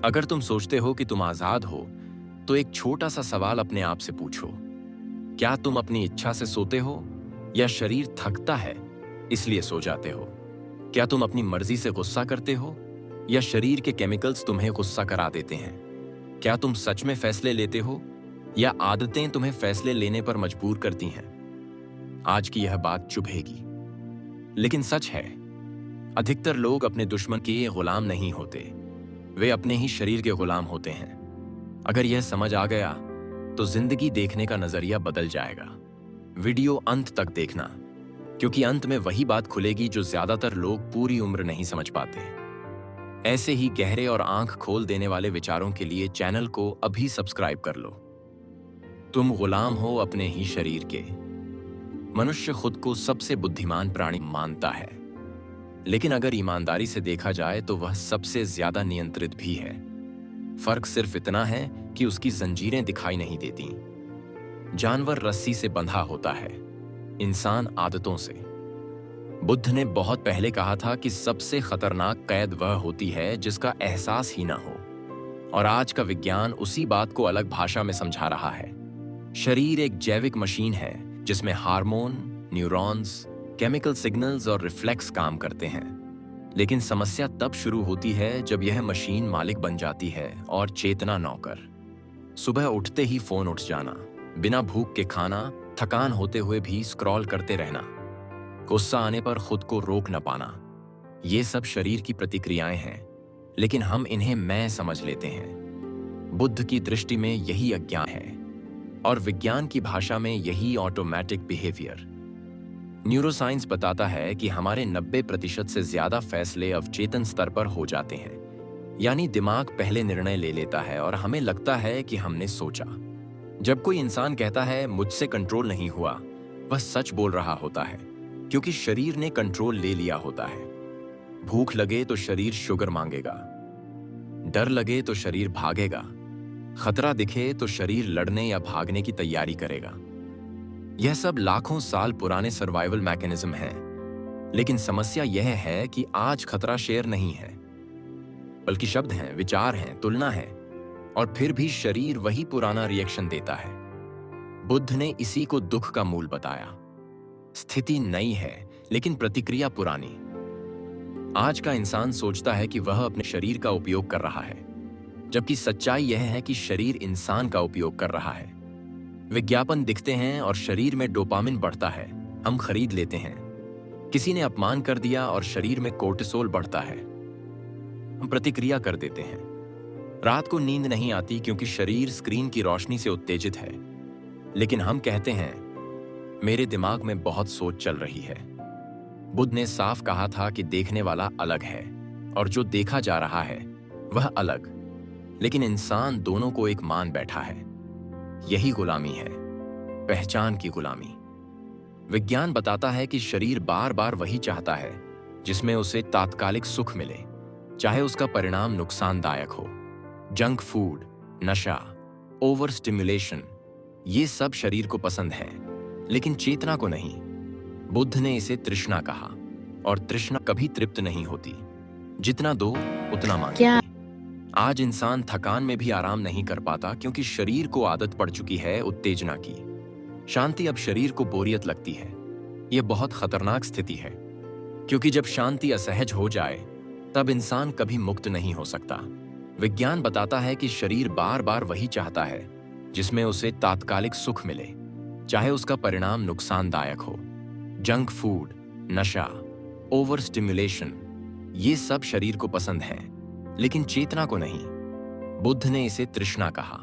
अगर तुम सोचते हो कि तुम आजाद हो, तो एक छोटा सा सवाल अपने आप से पूछो। क्या तुम अपनी इच्छा से सोते हो या शरीर थकता है इसलिए सो जाते हो? क्या तुम अपनी मर्जी से गुस्सा करते हो या शरीर के केमिकल्स तुम्हें गुस्सा करा देते हैं? क्या तुम सच में फैसले लेते हो या आदतें तुम्हें फैसले लेने पर मजबूर करती हैं? आज की यह बात चुभेगी, लेकिन सच है। अधिकतर लोग अपने दुश्मन के गुलाम नहीं होते, वे अपने ही शरीर के गुलाम होते हैं। अगर यह समझ आ गया तो जिंदगी देखने का नजरिया बदल जाएगा। वीडियो अंत तक देखना, क्योंकि अंत में वही बात खुलेगी जो ज्यादातर लोग पूरी उम्र नहीं समझ पाते। ऐसे ही गहरे और आंख खोल देने वाले विचारों के लिए चैनल को अभी सब्सक्राइब कर लो। तुम गुलाम हो अपने ही शरीर के। मनुष्य खुद को सबसे बुद्धिमान प्राणी मानता है, लेकिन अगर ईमानदारी से देखा जाए तो वह सबसे ज्यादा नियंत्रित भी है। फर्क सिर्फ इतना है कि उसकी जंजीरें दिखाई नहीं देती। जानवर रस्सी से बंधा होता है, इंसान आदतों से। बुद्ध ने बहुत पहले कहा था कि सबसे खतरनाक कैद वह होती है जिसका एहसास ही ना हो, और आज का विज्ञान उसी बात को अलग भाषा में समझा रहा है। शरीर एक जैविक मशीन है जिसमें हार्मोन, न्यूरॉन्स, केमिकल सिग्नल्स और रिफ्लेक्स काम करते हैं। लेकिन समस्या तब शुरू होती है जब यह मशीन मालिक बन जाती है और चेतना नौकर। सुबह उठते ही फोन उठ जाना, बिना भूख के खाना, थकान होते हुए भी स्क्रॉल करते रहना, गुस्सा आने पर खुद को रोक न पाना, ये सब शरीर की प्रतिक्रियाएं हैं, लेकिन हम इन्हें मैं समझ लेते हैं। बुद्ध की दृष्टि में यही अज्ञान है, और विज्ञान की भाषा में यही ऑटोमेटिक बिहेवियर। न्यूरोसाइंस बताता है कि हमारे 90% से ज्यादा फैसले अवचेतन स्तर पर हो जाते हैं, यानी दिमाग पहले निर्णय ले लेता है और हमें लगता है कि हमने सोचा। जब कोई इंसान कहता है मुझसे कंट्रोल नहीं हुआ, वह सच बोल रहा होता है, क्योंकि शरीर ने कंट्रोल ले लिया होता है। भूख लगे तो शरीर शुगर मांगेगा, डर लगे तो शरीर भागेगा, खतरा दिखे तो शरीर लड़ने या भागने की तैयारी करेगा। यह सब लाखों साल पुराने सर्वाइवल मैकेनिज्म हैं, लेकिन समस्या यह है कि आज खतरा शेर नहीं है, बल्कि शब्द हैं, विचार हैं, तुलना है, और फिर भी शरीर वही पुराना रिएक्शन देता है। बुद्ध ने इसी को दुख का मूल बताया। स्थिति नई है, लेकिन प्रतिक्रिया पुरानी। आज का इंसान सोचता है कि वह अपने शरीर का उपयोग कर रहा है, जबकि सच्चाई यह है कि शरीर इंसान का उपयोग कर रहा है। विज्ञापन दिखते हैं और शरीर में डोपामिन बढ़ता है, हम खरीद लेते हैं। किसी ने अपमान कर दिया और शरीर में कोर्टिसोल बढ़ता है, हम प्रतिक्रिया कर देते हैं। रात को नींद नहीं आती क्योंकि शरीर स्क्रीन की रोशनी से उत्तेजित है, लेकिन हम कहते हैं मेरे दिमाग में बहुत सोच चल रही है। बुद्ध ने साफ कहा था कि देखने वाला अलग है और जो देखा जा रहा है वह अलग, लेकिन इंसान दोनों को एक मान बैठा है। यही गुलामी है, पहचान की गुलामी। विज्ञान बताता है कि शरीर बार बार वही चाहता है जिसमें उसे तात्कालिक सुख मिले, चाहे उसका परिणाम नुकसानदायक हो। जंक फूड, नशा, ओवर स्टिमुलेशन, ये सब शरीर को पसंद है, लेकिन चेतना को नहीं। बुद्ध ने इसे तृष्णा कहा, और तृष्णा कभी तृप्त नहीं होती, जितना दो उतना मांगेगी। आज इंसान थकान में भी आराम नहीं कर पाता क्योंकि शरीर को आदत पड़ चुकी है उत्तेजना की। शांति अब शरीर को बोरियत लगती है। यह बहुत खतरनाक स्थिति है, क्योंकि जब शांति असहज हो जाए तब इंसान कभी मुक्त नहीं हो सकता। विज्ञान बताता है कि शरीर बार बार वही चाहता है जिसमें उसे तात्कालिक सुख मिले, चाहे उसका परिणाम नुकसानदायक हो। जंक फूड, नशा, ओवर स्टिमुलेशन, ये सब शरीर को पसंद है, लेकिन चेतना को नहीं। बुद्ध ने इसे तृष्णा कहा,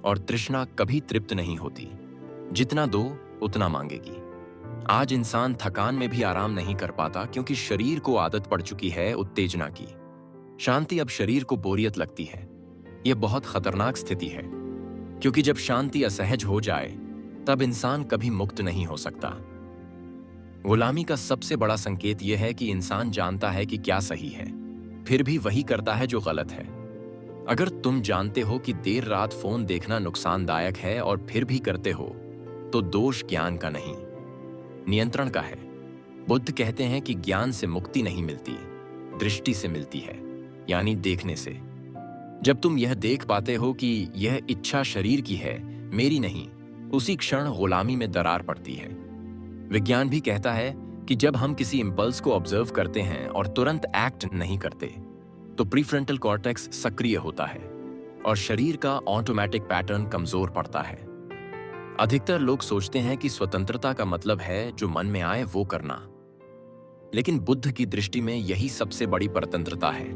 और तृष्णा कभी तृप्त नहीं होती, जितना दो उतना मांगेगी। आज इंसान थकान में भी आराम नहीं कर पाता क्योंकि शरीर को आदत पड़ चुकी है उत्तेजना की। शांति अब शरीर को बोरियत लगती है। यह बहुत खतरनाक स्थिति है, क्योंकि जब शांति असहज हो जाए तब इंसान कभी मुक्त नहीं हो सकता। गुलामी का सबसे बड़ा संकेत यह है कि इंसान जानता है कि क्या सही है, फिर भी वही करता है जो गलत है। अगर तुम जानते हो कि देर रात फोन देखना नुकसानदायक है और फिर भी करते हो, तो दोष ज्ञान का नहीं, नियंत्रण का है। बुद्ध कहते हैं कि ज्ञान से मुक्ति नहीं मिलती, दृष्टि से मिलती है, यानी देखने से। जब तुम यह देख पाते हो कि यह इच्छा शरीर की है, मेरी नहीं, उसी क्षण गुलामी में दरार पड़ती है। विज्ञान भी कहता है कि जब हम किसी इंपल्स को ऑब्जर्व करते हैं और तुरंत एक्ट नहीं करते, तो प्रीफ्रंटल कॉर्टेक्स सक्रिय होता है और शरीर का ऑटोमेटिक पैटर्न कमजोर पड़ता है। अधिकतर लोग सोचते हैं कि स्वतंत्रता का मतलब है जो मन में आए वो करना, लेकिन बुद्ध की दृष्टि में यही सबसे बड़ी परतंत्रता है।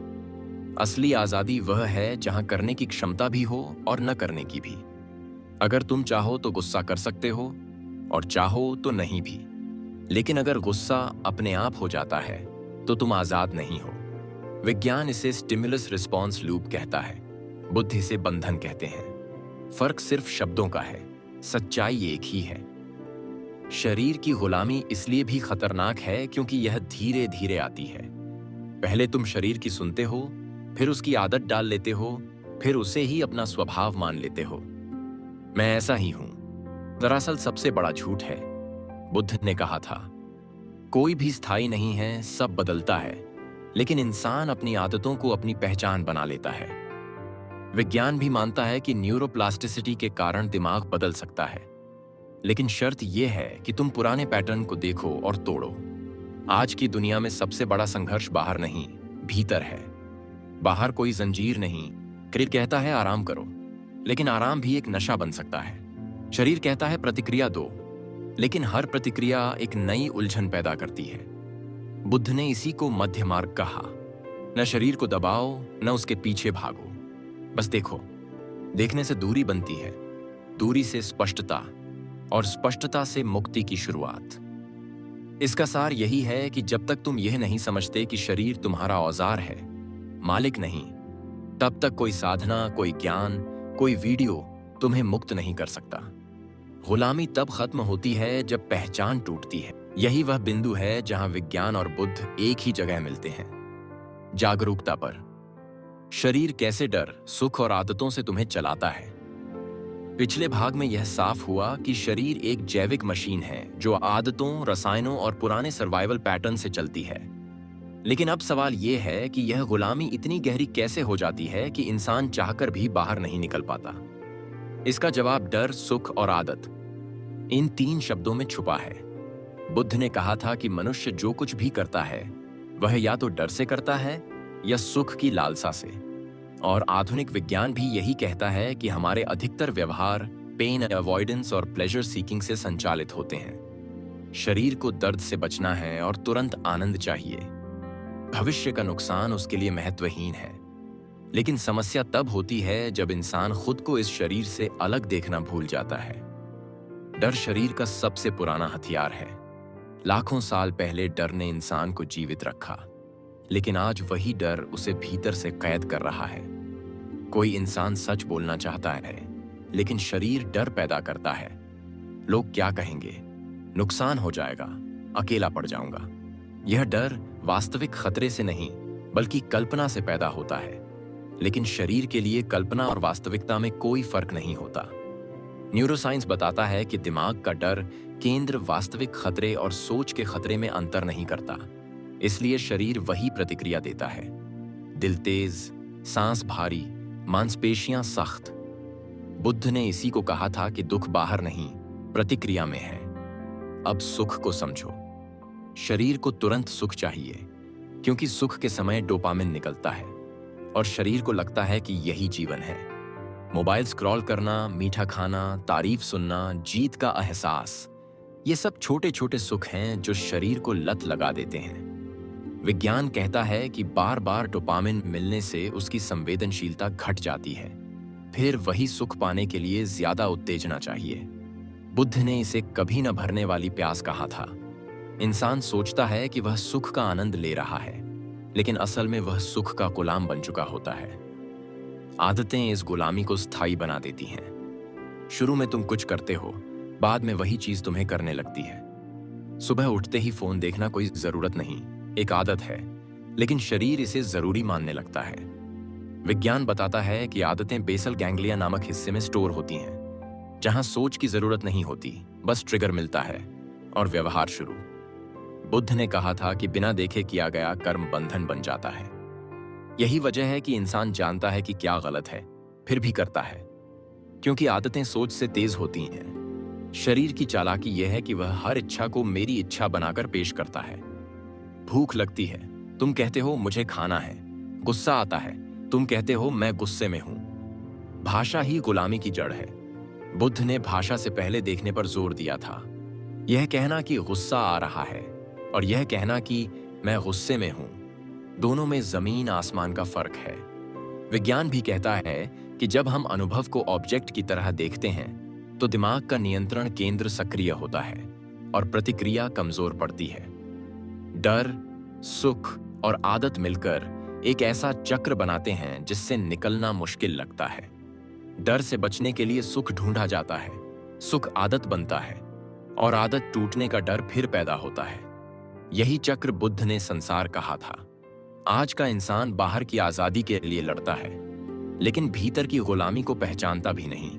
असली आजादी वह है जहां करने की क्षमता भी हो और न करने की भी। अगर तुम चाहो तो गुस्सा कर सकते हो और चाहो तो नहीं भी, लेकिन अगर गुस्सा अपने आप हो जाता है तो तुम आजाद नहीं हो। विज्ञान इसे स्टिमुलस रिस्पॉन्स लूप कहता है, बुद्ध इसे बंधन कहते हैं। फर्क सिर्फ शब्दों का है, सच्चाई एक ही है। शरीर की गुलामी इसलिए भी खतरनाक है क्योंकि यह धीरे धीरे आती है। पहले तुम शरीर की सुनते हो, फिर उसकी आदत डाल लेते हो, फिर उसे ही अपना स्वभाव मान लेते हो। मैं ऐसा ही हूं, दरअसल सबसे बड़ा झूठ है। बुद्ध ने कहा था, कोई भी स्थायी नहीं है, सब बदलता है, लेकिन इंसान अपनी आदतों को अपनी पहचान बना लेता है। विज्ञान भी मानता है कि न्यूरोप्लास्टिसिटी के कारण दिमाग बदल सकता है, लेकिन शर्त यह है कि तुम पुराने पैटर्न को देखो और तोड़ो। आज की दुनिया में सबसे बड़ा संघर्ष बाहर नहीं, भीतर है। बाहर कोई जंजीर नहीं। शरीर कहता है आराम करो, लेकिन आराम भी एक नशा बन सकता है। शरीर कहता है प्रतिक्रिया दो, लेकिन हर प्रतिक्रिया एक नई उलझन पैदा करती है। बुद्ध ने इसी को मध्य मार्ग कहा। न शरीर को दबाओ, न उसके पीछे भागो, बस देखो। देखने से दूरी बनती है, दूरी से स्पष्टता, और स्पष्टता से मुक्ति की शुरुआत। इसका सार यही है कि जब तक तुम यह नहीं समझते कि शरीर तुम्हारा औजार है, मालिक नहीं, तब तक कोई साधना, कोई ज्ञान, कोई वीडियो तुम्हें मुक्त नहीं कर सकता। गुलामी तब खत्म होती है जब पहचान टूटती है। यही वह बिंदु है जहां विज्ञान और बुद्ध एक ही जगह मिलते हैं, जागरूकता पर। शरीर कैसे डर, सुख और आदतों से तुम्हें चलाता है। पिछले भाग में यह साफ हुआ कि शरीर एक जैविक मशीन है जो आदतों, रसायनों और पुराने सर्वाइवल पैटर्न से चलती है। लेकिन अब सवाल यह है कि यह गुलामी इतनी गहरी कैसे हो जाती है कि इंसान चाहकर भी बाहर नहीं निकल पाता। इसका जवाब डर, सुख और आदत, इन 3 शब्दों में छुपा है। बुद्ध ने कहा था कि मनुष्य जो कुछ भी करता है वह या तो डर से करता है या सुख की लालसा से। और आधुनिक विज्ञान भी यही कहता है कि हमारे अधिकतर व्यवहार पेन अवॉइडेंस और प्लेजर सीकिंग से संचालित होते हैं। शरीर को दर्द से बचना है और तुरंत आनंद चाहिए। भविष्य का नुकसान उसके लिए महत्वहीन है। लेकिन समस्या तब होती है जब इंसान खुद को इस शरीर से अलग देखना भूल जाता है। डर शरीर का सबसे पुराना हथियार है। लाखों साल पहले डर ने इंसान को जीवित रखा, लेकिन आज वही डर उसे भीतर से कैद कर रहा है। कोई इंसान सच बोलना चाहता है, लेकिन शरीर डर पैदा करता है। लोग क्या कहेंगे, नुकसान हो जाएगा, अकेला पड़ जाऊंगा। यह डर वास्तविक खतरे से नहीं बल्कि कल्पना से पैदा होता है। लेकिन शरीर के लिए कल्पना और वास्तविकता में कोई फर्क नहीं होता। न्यूरोसाइंस बताता है कि दिमाग का डर केंद्र वास्तविक खतरे और सोच के खतरे में अंतर नहीं करता, इसलिए शरीर वही प्रतिक्रिया देता है। दिल तेज, सांस भारी, मांसपेशियां सख्त। बुद्ध ने इसी को कहा था कि दुख बाहर नहीं, प्रतिक्रिया में है। अब सुख को समझो। शरीर को तुरंत सुख चाहिए, क्योंकि सुख के समय डोपामिन निकलता है और शरीर को लगता है कि यही जीवन है। मोबाइल स्क्रॉल करना, मीठा खाना, तारीफ सुनना, जीत का एहसास, ये सब छोटे छोटे सुख हैं जो शरीर को लत लगा देते हैं। विज्ञान कहता है कि बार बार डोपामिन मिलने से उसकी संवेदनशीलता घट जाती है। फिर वही सुख पाने के लिए ज्यादा उत्तेजना चाहिए। बुद्ध ने इसे कभी न भरने वाली प्यास कहा था। इंसान सोचता है कि वह सुख का आनंद ले रहा है, लेकिन असल में वह सुख का गुलाम बन चुका होता है। आदतें इस गुलामी को स्थायी बना देती हैं। शुरू में तुम कुछ करते हो, बाद में वही चीज तुम्हें करने लगती है। सुबह उठते ही फोन देखना कोई जरूरत नहीं, एक आदत है, लेकिन शरीर इसे जरूरी मानने लगता है। विज्ञान बताता है कि आदतें बेसल गैंग्लिया नामक हिस्से में स्टोर होती हैं, जहां सोच की जरूरत नहीं होती, बस ट्रिगर मिलता है और व्यवहार शुरू। बुद्ध ने कहा था कि बिना देखे किया गया कर्म बंधन बन जाता है। यही वजह है कि इंसान जानता है कि क्या गलत है, फिर भी करता है, क्योंकि आदतें सोच से तेज होती हैं। शरीर की चालाकी यह है कि वह हर इच्छा को मेरी इच्छा बनाकर पेश करता है। भूख लगती है, तुम कहते हो मुझे खाना है। गुस्सा आता है, तुम कहते हो मैं गुस्से में हूं। भाषा ही गुलामी की जड़ है। बुद्ध ने भाषा से पहले देखने पर जोर दिया था। यह कहना कि गुस्सा आ रहा है और यह कहना कि मैं गुस्से में हूं, दोनों में जमीन आसमान का फर्क है। विज्ञान भी कहता है कि जब हम अनुभव को ऑब्जेक्ट की तरह देखते हैं तो दिमाग का नियंत्रण केंद्र सक्रिय होता है और प्रतिक्रिया कमजोर पड़ती है। डर, सुख और आदत मिलकर एक ऐसा चक्र बनाते हैं जिससे निकलना मुश्किल लगता है। डर से बचने के लिए सुख ढूंढा जाता है, सुख आदत बनता है और आदत टूटने का डर फिर पैदा होता है। यही चक्र बुद्ध ने संसार कहा था। आज का इंसान बाहर की आजादी के लिए लड़ता है, लेकिन भीतर की गुलामी को पहचानता भी नहीं।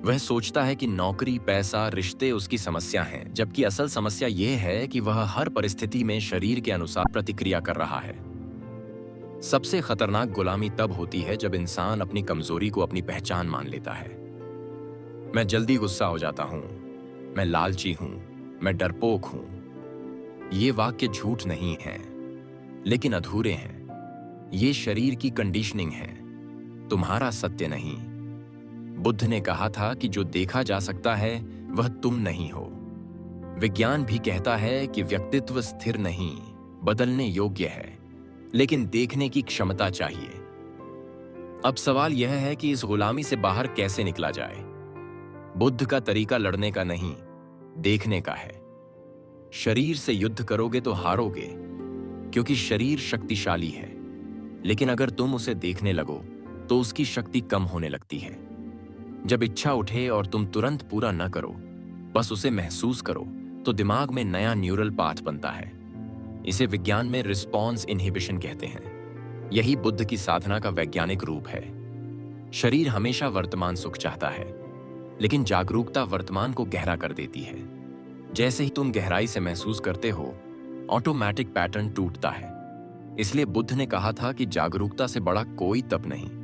वह सोचता है कि नौकरी, पैसा, रिश्ते उसकी समस्या हैं, जबकि असल समस्या यह है कि वह हर परिस्थिति में शरीर के अनुसार प्रतिक्रिया कर रहा है। सबसे खतरनाक गुलामी तब होती है जब इंसान अपनी कमजोरी को अपनी पहचान मान लेता है। मैं जल्दी गुस्सा हो जाता हूं, मैं लालची हूं, मैं डरपोक हूं। ये वाक्य झूठ नहीं है, लेकिन अधूरे हैं। ये शरीर की कंडीशनिंग है, तुम्हारा सत्य नहीं। बुद्ध ने कहा था कि जो देखा जा सकता है वह तुम नहीं हो। विज्ञान भी कहता है कि व्यक्तित्व स्थिर नहीं, बदलने योग्य है, लेकिन देखने की क्षमता चाहिए। अब सवाल यह है कि इस गुलामी से बाहर कैसे निकला जाए। बुद्ध का तरीका लड़ने का नहीं, देखने का है। शरीर से युद्ध करोगे तो हारोगे, क्योंकि शरीर शक्तिशाली है, लेकिन अगर तुम उसे देखने लगो तो उसकी शक्ति कम होने लगती है। जब इच्छा उठे और तुम तुरंत पूरा न करो, बस उसे महसूस करो, तो दिमाग में नया न्यूरल पाथ बनता है। इसे विज्ञान में रिस्पॉन्स इनहिबिशन कहते हैं। यही बुद्ध की साधना का वैज्ञानिक रूप है। शरीर हमेशा वर्तमान सुख चाहता है, लेकिन जागरूकता वर्तमान को गहरा कर देती है। जैसे ही तुम गहराई से महसूस करते हो, ऑटोमेटिक पैटर्न टूटता है। इसलिए बुद्ध ने कहा था कि जागरूकता से बड़ा कोई तप नहीं।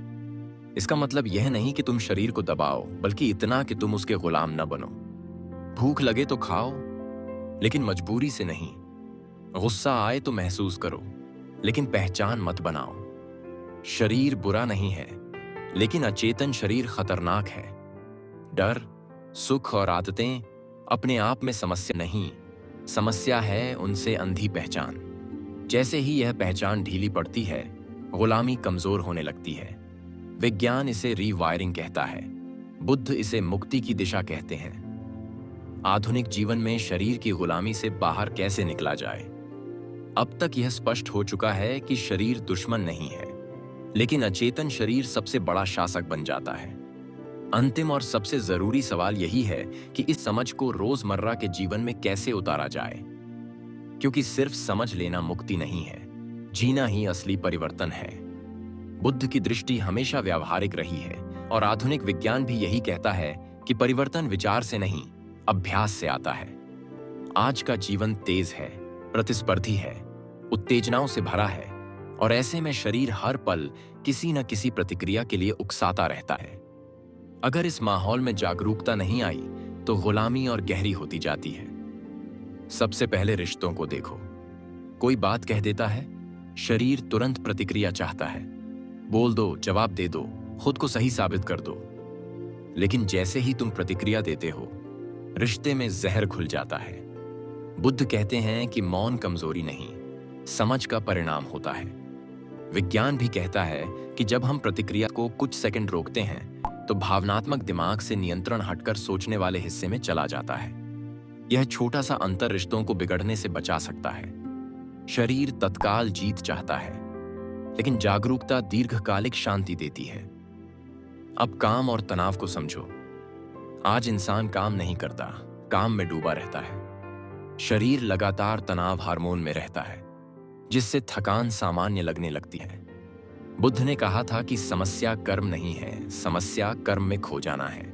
इसका मतलब यह नहीं कि तुम शरीर को दबाओ, बल्कि इतना कि तुम उसके गुलाम न बनो। भूख लगे तो खाओ, लेकिन मजबूरी से नहीं। गुस्सा आए तो महसूस करो, लेकिन पहचान मत बनाओ। शरीर बुरा नहीं है, लेकिन अचेतन शरीर खतरनाक है। डर, सुख और आदतें अपने आप में समस्या नहीं, समस्या है उनसे अंधी पहचान। जैसे ही यह पहचान ढीली पड़ती है, गुलामी कमजोर होने लगती है। विज्ञान इसे रीवायरिंग कहता है, बुद्ध इसे मुक्ति की दिशा कहते हैं। आधुनिक जीवन में शरीर की गुलामी से बाहर कैसे निकला जाए? अब तक यह स्पष्ट हो चुका है कि शरीर दुश्मन नहीं है, लेकिन अचेतन शरीर सबसे बड़ा शासक बन जाता है। अंतिम और सबसे जरूरी सवाल यही है कि इस समझ को रोजमर्रा के जीवन में कैसे उतारा जाए, क्योंकि सिर्फ समझ लेना मुक्ति नहीं है, जीना ही असली परिवर्तन है। बुद्ध की दृष्टि हमेशा व्यावहारिक रही है और आधुनिक विज्ञान भी यही कहता है कि परिवर्तन विचार से नहीं, अभ्यास से आता है। आज का जीवन तेज है, प्रतिस्पर्धी है, उत्तेजनाओं से भरा है और ऐसे में शरीर हर पल किसी न किसी प्रतिक्रिया के लिए उकसाता रहता है। अगर इस माहौल में जागरूकता नहीं आई तो गुलामी और गहरी होती जाती है। सबसे पहले रिश्तों को देखो। कोई बात कह देता है, शरीर तुरंत प्रतिक्रिया चाहता है। बोल दो, जवाब दे दो, खुद को सही साबित कर दो। लेकिन जैसे ही तुम प्रतिक्रिया देते हो, रिश्ते में जहर घुल जाता है। बुद्ध कहते हैं कि मौन कमजोरी नहीं, समझ का परिणाम होता है। विज्ञान भी कहता है कि जब हम प्रतिक्रिया को कुछ सेकंड रोकते हैं तो भावनात्मक दिमाग से नियंत्रण हटकर सोचने वाले हिस्से में चला जाता है। यह छोटा सा अंतर रिश्तों को बिगड़ने से बचा सकता है। शरीर तत्काल जीत चाहता है, लेकिन जागरूकता दीर्घकालिक शांति देती है। अब काम और तनाव को समझो। आज इंसान काम नहीं करता, काम में डूबा रहता है। शरीर लगातार तनाव हार्मोन में रहता है, जिससे थकान सामान्य लगने लगती है। बुद्ध ने कहा था कि समस्या कर्म नहीं है, समस्या कर्म में खो जाना है।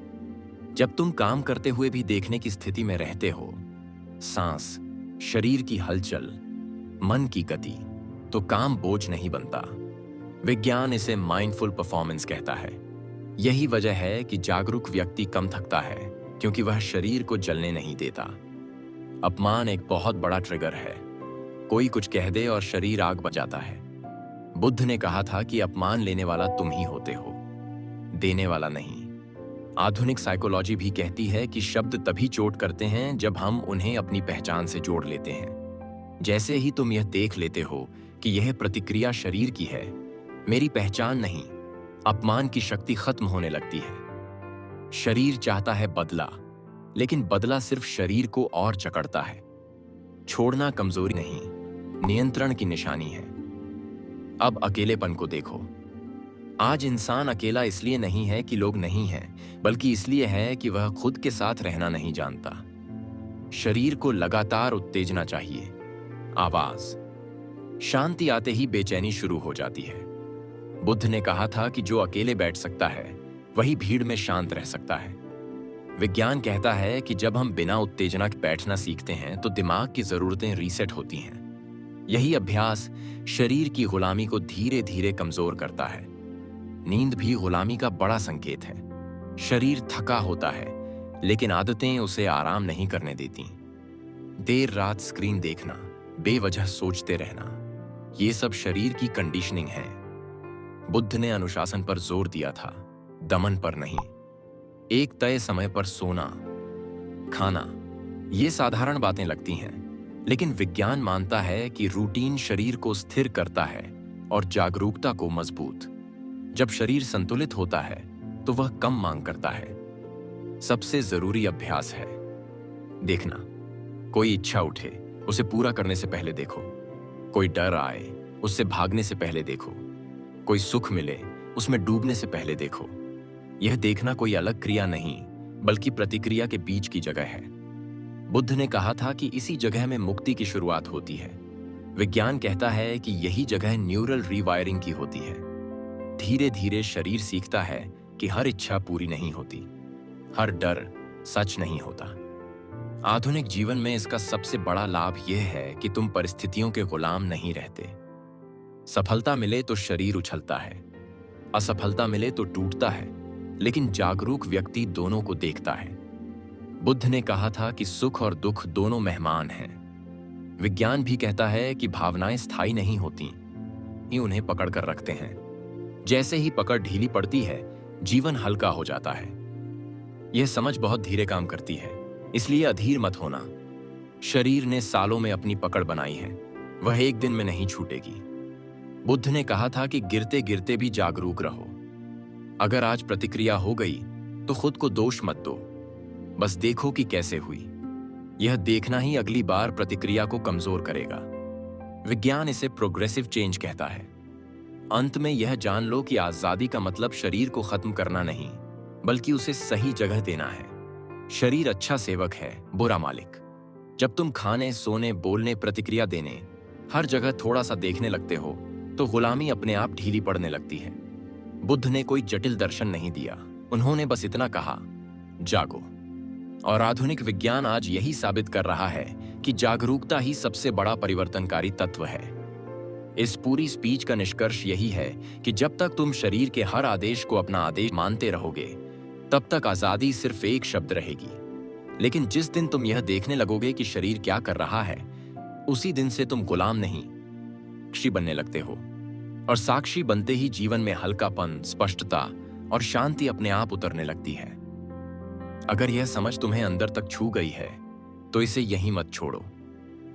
जब तुम काम करते हुए भी देखने की स्थिति में रहते हो, सांस, शरीर की हलचल, मन की गति, तो काम बोझ नहीं बनता। विज्ञान इसे माइंडफुल परफॉर्मेंस कहता है। यही वजह है कि जागरूक व्यक्ति कम थकता है, क्योंकि वह शरीर को जलने नहीं देता। अपमान एक बहुत बड़ा ट्रिगर है। कोई कुछ कह दे और शरीर आग बन जाता है। बुद्ध ने कहा था कि अपमान लेने वाला तुम ही होते हो, देने वाला नहीं। आधुनिक साइकोलॉजी भी कहती है कि शब्द तभी चोट करते हैं जब हम उन्हें अपनी पहचान से जोड़ लेते हैं। जैसे ही तुम यह देख लेते हो कि यह प्रतिक्रिया शरीर की है, मेरी पहचान नहीं, अपमान की शक्ति खत्म होने लगती है। शरीर चाहता है बदला, लेकिन बदला सिर्फ शरीर को और जकड़ता है। छोड़ना कमजोरी नहीं, नियंत्रण की निशानी है। अब अकेलेपन को देखो। आज इंसान अकेला इसलिए नहीं है कि लोग नहीं हैं, बल्कि इसलिए है कि वह खुद के साथ रहना नहीं जानता। शरीर को लगातार उत्तेजना चाहिए, आवाज। शांति आते ही बेचैनी शुरू हो जाती है। बुद्ध ने कहा था कि जो अकेले बैठ सकता है वही भीड़ में शांत रह सकता है। विज्ञान कहता है कि जब हम बिना उत्तेजना के बैठना सीखते हैं तो दिमाग की जरूरतें रीसेट होती हैं। यही अभ्यास शरीर की गुलामी को धीरे धीरे कमजोर करता है। नींद भी गुलामी का बड़ा संकेत है। शरीर थका होता है, लेकिन आदतें उसे आराम नहीं करने देती। देर रात स्क्रीन देखना, बेवजह सोचते रहना, ये सब शरीर की कंडीशनिंग है। बुद्ध ने अनुशासन पर जोर दिया था, दमन पर नहीं। एक तय समय पर सोना, खाना, ये साधारण बातें लगती हैं, लेकिन विज्ञान मानता है कि रूटीन शरीर को स्थिर करता है और जागरूकता को मजबूत। जब शरीर संतुलित होता है तो वह कम मांग करता है। सबसे जरूरी अभ्यास है देखना। कोई इच्छा उठे, उसे पूरा करने से पहले देखो। कोई डर आए, उससे भागने से पहले देखो। कोई सुख मिले, उसमें डूबने से पहले देखो। यह देखना कोई अलग क्रिया नहीं, बल्कि प्रतिक्रिया के बीच की जगह है। बुद्ध ने कहा था कि इसी जगह में मुक्ति की शुरुआत होती है। विज्ञान कहता है कि यही जगह न्यूरल रीवायरिंग की होती है। धीरे धीरे शरीर सीखता है कि हर इच्छा पूरी नहीं होती, हर डर सच नहीं होता। आधुनिक जीवन में इसका सबसे बड़ा लाभ यह है कि तुम परिस्थितियों के गुलाम नहीं रहते। सफलता मिले तो शरीर उछलता है, असफलता मिले तो टूटता है, लेकिन जागरूक व्यक्ति दोनों को देखता है। बुद्ध ने कहा था कि सुख और दुख दोनों मेहमान हैं। विज्ञान भी कहता है कि भावनाएं स्थायी नहीं होती, ही उन्हें पकड़ कर रखते हैं। जैसे ही पकड़ ढीली पड़ती है, जीवन हल्का हो जाता है। यह समझ बहुत धीरे काम करती है, इसलिए अधीर मत होना। शरीर ने सालों में अपनी पकड़ बनाई है, वह एक दिन में नहीं छूटेगी। बुद्ध ने कहा था कि गिरते गिरते भी जागरूक रहो। अगर आज प्रतिक्रिया हो गई तो खुद को दोष मत दो, बस देखो कि कैसे हुई। यह देखना ही अगली बार प्रतिक्रिया को कमजोर करेगा। विज्ञान इसे प्रोग्रेसिव चेंज कहता है। अंत में यह जान लो कि आजादी का मतलब शरीर को खत्म करना नहीं, बल्कि उसे सही जगह देना है। शरीर अच्छा सेवक है, बुरा मालिक। जब तुम खाने, सोने, बोलने, प्रतिक्रिया देने, हर जगह थोड़ा सा देखने लगते हो तो गुलामी अपने आप ढीली पड़ने लगती है। बुद्ध ने कोई जटिल दर्शन नहीं दिया, उन्होंने बस इतना कहा, जागो। और आधुनिक विज्ञान आज यही साबित कर रहा है कि जागरूकता ही सबसे बड़ा परिवर्तनकारी तत्व है। इस पूरी स्पीच का निष्कर्ष यही है कि जब तक तुम शरीर के हर आदेश को अपना आदेश मानते रहोगे, तब तक आजादी सिर्फ एक शब्द रहेगी। लेकिन जिस दिन तुम यह देखने लगोगे कि शरीर क्या कर रहा है, उसी दिन से तुम गुलाम नहीं, साक्षी बनने लगते हो। और साक्षी बनते ही जीवन में हल्कापन, स्पष्टता और शांति अपने आप उतरने लगती है। अगर यह समझ तुम्हें अंदर तक छू गई है, तो इसे यहीं मत छोड़ो,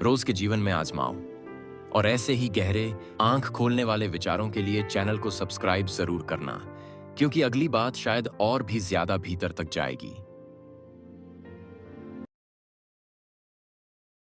रोज के जीवन में आजमाओ। और ऐसे ही गहरे, आंख खोलने वाले विचारों के लिए चैनल को सब्सक्राइब जरूर करना, क्योंकि अगली बात शायद और भी ज्यादा भीतर तक जाएगी।